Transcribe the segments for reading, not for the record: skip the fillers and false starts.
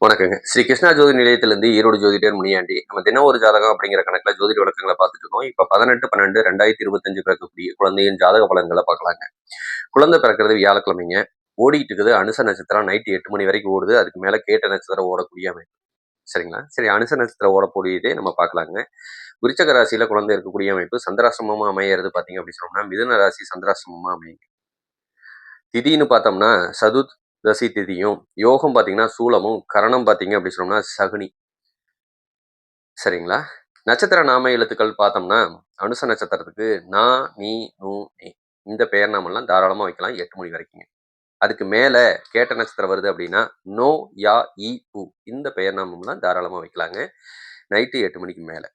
வணக்கங்க. ஸ்ரீ கிருஷ்ணா ஜோதி நிலையத்திலிருந்து ஈரோடு ஜோதிடர் முனியாண்டி. நம்ம தினம் ஒரு ஜாதகம் அப்படிங்கிற கணக்குல ஜோதிட விளக்கங்கள பார்த்துட்டு இருக்கோம். இப்ப 18/12/2025 பிறக்கக்கூடிய குழந்தையின் ஜாதக பலன்கள பார்க்கலாங்க. குழந்தை பிறக்கிறது வியாழக்கிழமைங்க. ஓடிட்டு இருக்குது அனுச நட்சத்திரம் நைட் 8 மணி வரைக்கும் ஓடுது. அதுக்கு மேல கேட்ட நட்சத்திரம் ஓடக்கூடிய அமைப்பு. சரிங்களா? சரி, அனுச நட்சத்திரம் ஓடக்கூடியதே நம்ம பார்க்கலாங்க. விருச்சக ராசியில குழந்தை இருக்கக்கூடிய அமைப்பு சந்திராசிரமமா அமையறது பார்த்தீங்க அப்படின்னு சொன்னோம்னா, மிதுன ராசி சந்திராசிரமமா அமையுங்க. திதின்னு பார்த்தோம்னா சதுர்தசி திதியும், யோகம் பார்த்தீங்கன்னா சூலமும், கரணம் பார்த்தீங்க அப்படின்னு சொன்னோம்னா சகுனி. சரிங்களா? நட்சத்திர நாம எழுத்துக்கள் பார்த்தோம்னா, அனுச நட்சத்திரத்துக்கு நா, நீ, நு, நே. இந்த பெயர் நாமெல்லாம் தாராளமா வைக்கலாம் 8 மணி வரைக்குங்க. அதுக்கு மேல கேட்ட நட்சத்திரம் வருது அப்படின்னா, நோ, யா, இ, உ. இந்த பெயர் நாமம்லாம் தாராளமா வைக்கலாங்க. நைட்டு 8 மணிக்கு மேல.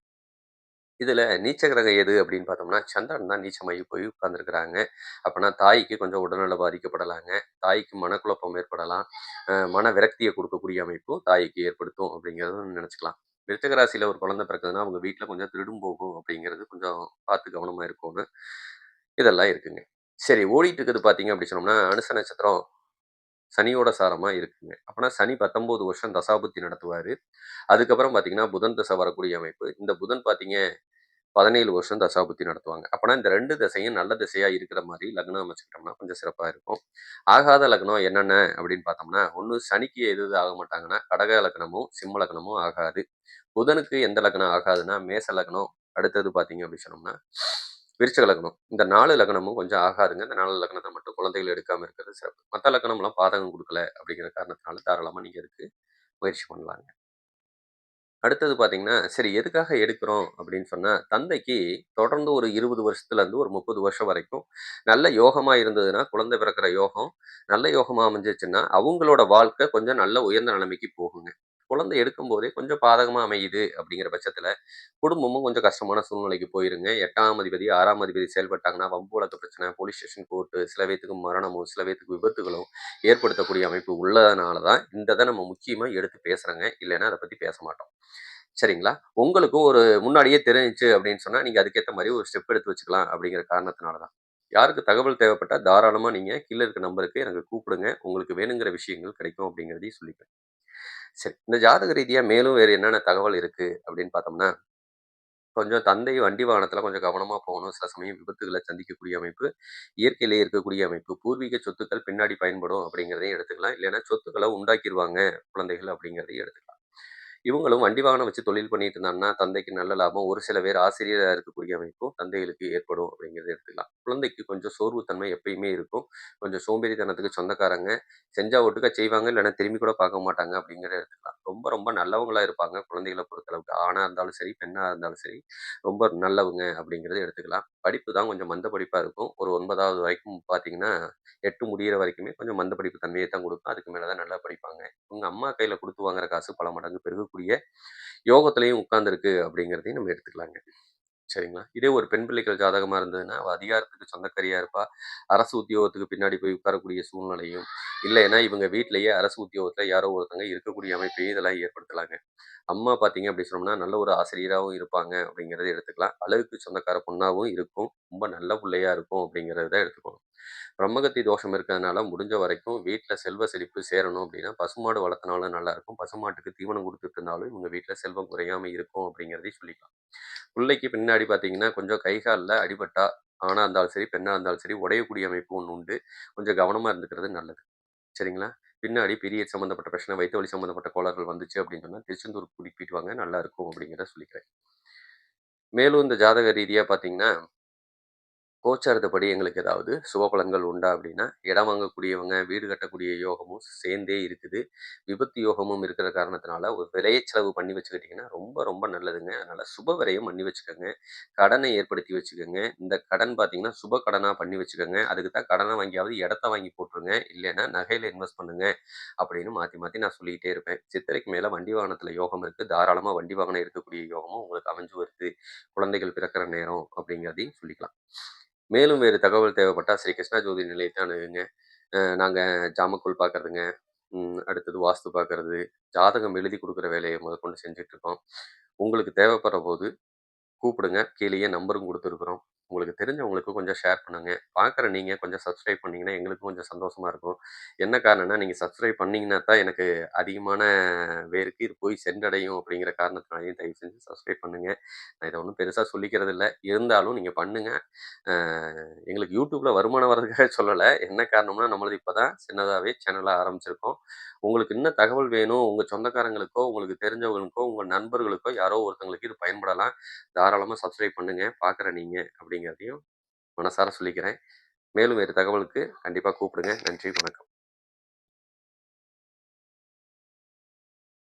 இதுல நீச்ச கிரகம் எது அப்படின்னு பார்த்தோம்னா, சந்திரன் தான் நீச்சமாகி போய் உட்கார்ந்துருக்கிறாங்க. அப்பன்னா தாய்க்கு கொஞ்சம் உடல்நலம் பாதிக்கப்படலாங்க. தாய்க்கு மனக்குழப்பம் ஏற்படலாம். மன விரக்திய குடுக்கக்கூடிய அமைப்பும் தாய்க்கு ஏற்படுத்தும் அப்படிங்கிறத நினைச்சுக்கலாம். விருச்சிக ராசியில ஒரு குழந்தை பிறக்குதுன்னா, அவங்க வீட்ல கொஞ்சம் திருடும் போகும் அப்படிங்கிறது கொஞ்சம் பார்த்து கவனமா இருக்கோணும். இதெல்லாம் இருக்குங்க. சரி, ஓடிட்டு இருக்குது பார்த்தீங்க அப்படி சொன்னோம்னா, அனுச நட்சத்திரம் சனியோட சாரமா இருக்குங்க. அப்பன்னா சனி 19 வருஷம் தசாபுத்தி நடத்துவாரு. அதுக்கப்புறம் பார்த்தீங்கன்னா, புதன் தசை வரக்கூடிய அமைப்பு. இந்த புதன் பார்த்தீங்க 17 வருஷம் தசாபுத்தி நடத்துவாங்க. அப்பன்னா இந்த 2 திசையும் நல்ல திசையா இருக்கிற மாரி லக்னம் அமைச்சுக்கிட்டோம்னா கொஞ்சம் சிறப்பா இருக்கும். ஆகாத லக்னம் என்னென்ன அப்படின்னு பார்த்தோம்னா, ஒண்ணு சனிக்கு எது எது ஆக மாட்டாங்கன்னா, கடக லக்னமும், சிம்ம லக்னமும் ஆகாது. புதனுக்கு எந்த லக்னம் ஆகாதுன்னா, மேச லக்னம், அடுத்தது பார்த்தீங்க அப்படின்னு சொன்னோம்னா, விருச்சிக லக்னம். இந்த 4 லக்னமும் கொஞ்சம் ஆகாதுங்க. இந்த 4 லக்னத்த மட்டும் குழந்தைகள் எடுக்காம இருக்கிறது சிறப்பு. மத்த லக்னம்லாம் பாதகம் குடுக்கல அப்படிங்கிற காரணத்தினால தாராளமா நீங்க அதுக்கு முயற்சி பண்ணலாங்க. அடுத்தது பார்த்தீங்கன்னா, சரி எதுக்காக எடுக்கிறோம் அப்படின்னு சொன்னா, தந்தைக்கு தொடர்ந்து ஒரு 20 வருஷத்துலருந்து ஒரு 30 வருஷம் வரைக்கும் நல்ல யோகமா இருந்ததுன்னா, குழந்தை பிறக்கிற யோகம் நல்ல யோகமா அமைஞ்சிருச்சுன்னா, அவங்களோட வாழ்க்கை கொஞ்சம் நல்ல உயர்ந்த நிலைமைக்கு போகுங்க. குழந்தை எடுக்கும்போதே கொஞ்சம் பாதகமா அமையுது அப்படிங்கிற பட்சத்தில, குடும்பமும் கொஞ்சம் கஷ்டமான சூழ்நிலைக்கு போயிருங்க. 8ஆம் அதிபதி, 6ஆம் அதிபதி செயல்பட்டாங்கன்னா, வம்பு வழக்கு பிரச்சனை, போலீஸ் ஸ்டேஷன், கோர்ட்டு, சில பேத்துக்கு மரணமும், சில பேத்துக்கு விபத்துகளும் ஏற்படுத்தக்கூடிய அமைப்பு உள்ளதுனால தான், இந்த இத நம்ம முக்கியமா எடுத்து பேசுறேங்க. இல்லைன்னா அத பத்தி பேச மாட்டோம். சரிங்களா? உங்களுக்கும் ஒரு முன்னாடியே தெரிஞ்சுச்சு அப்படின்னு சொன்னா, நீங்க அதுக்கேத்த மாரி ஒரு ஸ்டெப் எடுத்து வச்சுக்கலாம் அப்படிங்கிற காரணத்தினால தான். யாருக்கு தகவல் தேவைப்பட்டா தாராளமா நீங்க கீழ இருக்க நம்பருக்கு எனக்கு கூப்பிடுங்க. உங்களுக்கு வேணுங்கிற விஷயங்கள் கிடைக்கும் அப்படிங்கிறதையும் சொல்லிக்கிறேன். சரி, இந்த ஜாதக ரீதியா மேலும் வேறு என்னென்ன தகவல் இருக்கு அப்படின்னு பார்த்தோம்னா, கொஞ்சம் தந்தை வண்டி வாகனத்தில கொஞ்சம் கவனமா போகணும். சில சமயம் விபத்துகள சந்திக்கக்கூடிய அமைப்பு, இயற்கையிலேயே இருக்கக்கூடிய அமைப்பு. பூர்வீக சொத்துக்கள் பின்னாடி பயன்படும் அப்படிங்கிறதையும் எடுத்துக்கலாம். இல்லைன்னா சொத்துக்கள உண்டாக்கிருவாங்க குழந்தைகள் அப்படிங்கிறதையும் எடுத்துக்கலாம். இவங்களும் வண்டி வாகனம் வச்சு தொழில் பண்ணிட்டு இருந்தாங்கன்னா, தந்தைக்கு நல்ல லாபம். ஒரு சில பேர் ஆசிரியரா இருக்கக்கூடிய அமைப்பும் தந்தைகளுக்கு ஏற்படும் அப்படிங்கிறத எடுத்துக்கலாம். குழந்தைக்கு கொஞ்சம் சோர்வுத்தன்மை எப்பயுமே இருக்கும். கொஞ்சம் சோம்பேறித்தனத்துக்கு சொந்தக்காரங்க. செஞ்சா ஒட்டுக்கா செய்வாங்க, இல்லைன்னா திரும்பி கூட பார்க்க மாட்டாங்க அப்படிங்கிறத எடுத்துக்கலாம். ரொம்ப ரொம்ப நல்லவங்களா இருப்பாங்க குழந்தைகள பொறுத்தளவுக்கு. ஆணா இருந்தாலும் சரி, பெண்ணா இருந்தாலும் சரி, ரொம்ப நல்லவங்க அப்படிங்கிறத எடுத்துக்கலாம். படிப்பு தான் கொஞ்சம் மந்த படிப்பா இருக்கும். ஒரு 9வது வரைக்கும் பார்த்தீங்கன்னா, 8 முடியிற வரைக்குமே கொஞ்சம் மந்த படிப்பு தன்மைய தான் குடுக்கும். அதுக்கு மேல தான் நல்லா படிப்பாங்க. உங்க அம்மா கையில குடுத்து வாங்குற காசு பல மடங்கு பெருகக்கூடிய யோகத்திலயும் உட்கார்ந்திருக்கு அப்படிங்கிறதையும் நம்ம எடுத்துக்கலாங்க. சரிங்களா? இதே ஒரு பெண் பிள்ளைகள் ஜாதகமா இருந்ததுன்னா, அவ அதிகாரத்துக்கு சொந்தக்காரியா இருப்பா. அரசு உத்தியோகத்துக்கு பின்னாடி போய் உட்காரக்கூடிய சூழ்நிலையும், இல்லைன்னா இவங்க வீட்லயே அரசு உத்தியோகத்துல யாரோ ஒருத்தங்க இருக்கக்கூடிய அமைப்பையும் இதெல்லாம் ஏற்படுத்தலாங்க. அம்மா பார்த்தீங்க அப்படி சொன்னோம்னா, நல்ல ஒரு ஆசிரியராவும் இருப்பாங்க அப்படிங்கிறத எடுத்துக்கலாம். அழகுக்கு சொந்தக்கார பொண்ணாவும் இருக்கும். ரொம்ப நல்ல புள்ளையா இருக்கும் அப்படிங்கிறத எடுத்துக்கணும். பிரம்மகத்தி தோஷம் இருக்கிறதுனால முடிஞ்ச வரைக்கும் வீட்ல செல்வ செழிப்பு சேரணும் அப்படின்னா, பசுமாடு வளர்த்தனாலும் நல்லாயிருக்கும். பசுமாட்டுக்கு தீவனம் குடுத்துட்டு இருந்தாலும் இவங்க வீட்ல செல்வம் குறையாம இருக்கும் அப்படிங்கிறதையும் சொல்லிக்கலாம். புள்ளைக்கு பின்னாடி பார்த்தீங்கன்னா, கொஞ்சம் கை கால்ல அடிபட்டா, ஆணா இருந்தாலும் சரி, பெண்ணா இருந்தாலும் சரி, உடையக்கூடிய அமைப்பு ஒண்ணு உண்டு. கொஞ்சம் கவனமா இருந்துக்கிறது நல்லது. சரிங்களா? பின்னாடி பீரியட் சம்மந்தப்பட்ட பிரச்சனை, வயித்து வலி சம்மந்தப்பட்ட கோளாறுகள் வந்துச்சு அப்படின்னு சொன்னா, திருச்செந்தூர் கூட்டிட்டு வாங்க நல்லாயிருக்கும் அப்படிங்கிறத சொல்லிக்கிறேன். மேலும் இந்த ஜாதக ரீதியா பார்த்தீங்கன்னா, கோச்சாரத்துப்படி எங்களுக்கு ஏதாவது சுப பலன்கள் உண்டா அப்படின்னா, இடம் வாங்கக்கூடியவங்க, வீடு கட்டக்கூடிய யோகமும் சேர்ந்தே இருக்குது. விபத்து யோகமும் இருக்கிற காரணத்தினால, ஒரு விரைய செலவு பண்ணி வச்சுக்கிட்டீங்கன்னா, ரொம்ப ரொம்ப நல்லதுங்க. அதனால சுப விரயம் பண்ணி வச்சுக்கங்க. கடனை ஏற்படுத்தி வச்சுக்கங்க. இந்த கடன் பார்த்தீங்கன்னா, சுப கடனா பண்ணி வச்சுக்கங்க. அதுக்கு தான் கடன வாங்கியாவது இடத்த வாங்கி போட்டுருங்க. இல்லைன்னா நகையில இன்வெஸ்ட் பண்ணுங்க. அப்படின்னு மாத்தி மாத்தி நான் சொல்லிக்கிட்டே இருப்பேன். சித்திரைக்கு மேல வண்டி வாகனத்தில யோகம் இருக்கு. தாராளமா வண்டி வாகனம் இருக்கக்கூடிய யோகமும் உங்களுக்கு அமைஞ்சு வருது. குழந்தைகள் பிறக்கிற நேரம் அப்படிங்கிறதையும் சொல்லிக்கலாம். மேலும் வேறு தகவல் தேவைப்பட்டா ஸ்ரீ கிருஷ்ணா ஜோதி நிலையத்தை அணுகுங்க. நாங்க ஜாமக்கோல் பார்க்கறதுங்க, அடுத்தது வாஸ்து பார்க்கறது, ஜாதகம் எழுதி குடுக்குற வேலைய முதற்கொண்டு செஞ்சுட்டுருக்கோம். உங்களுக்கு தேவைப்படுற போது கூப்பிடுங்க. கீழயே நம்பரும் குடுத்துருக்குறோம். உங்களுக்கு தெரிஞ்சவங்களுக்கு கொஞ்சம் ஷேர் பண்ணுங்க. பார்க்குற நீங்க கொஞ்சம் சப்ஸ்கிரைப் பண்ணீங்கன்னா, எங்களுக்கும் கொஞ்சம் சந்தோஷமா இருக்கும். என்ன காரணம்னா, நீங்க சப்ஸ்கிரைப் பண்ணீங்கன்னா தான் எனக்கு அதிகமான பேருக்கு இது போய் சென்றடையும் அப்படிங்கிற காரணத்தினாலயும் தயவு செஞ்சு சப்ஸ்கிரைப் பண்ணுங்க. நான் இத ஒண்ணும் பெருசா சொல்லிக்கிறது இல்ல. இருந்தாலும் நீங்க பண்ணுங்க. அ எங்களுக்கு YouTubeல வருமானம் வர்றதுக்காக சொல்லல. என்ன காரணம்னா, நம்மளது இப்ப தான் சின்னதாவே சேனலா ஆரம்பிச்சிருக்கோம். உங்களுக்கு இன்னும் தகவல் வேணும், உங்க சொந்தக்காரங்களுக்கோ, உங்களுக்கு தெரிஞ்சவங்களுக்கோ, உங்க நண்பர்களுக்கோ யாரோ ஒருத்தங்களுக்கு இது பயன்படலாம். தாராளமா சப்ஸ்கிரைப் பண்ணுங்க. பார்க்குற நீங்க அப்படிங்கிறதையும் மனசார சொல்லிக்கிறேன். மேலும் வேறு தகவலுக்கு கண்டிப்பா கூப்பிடுங்க. நன்றி, வணக்கம்.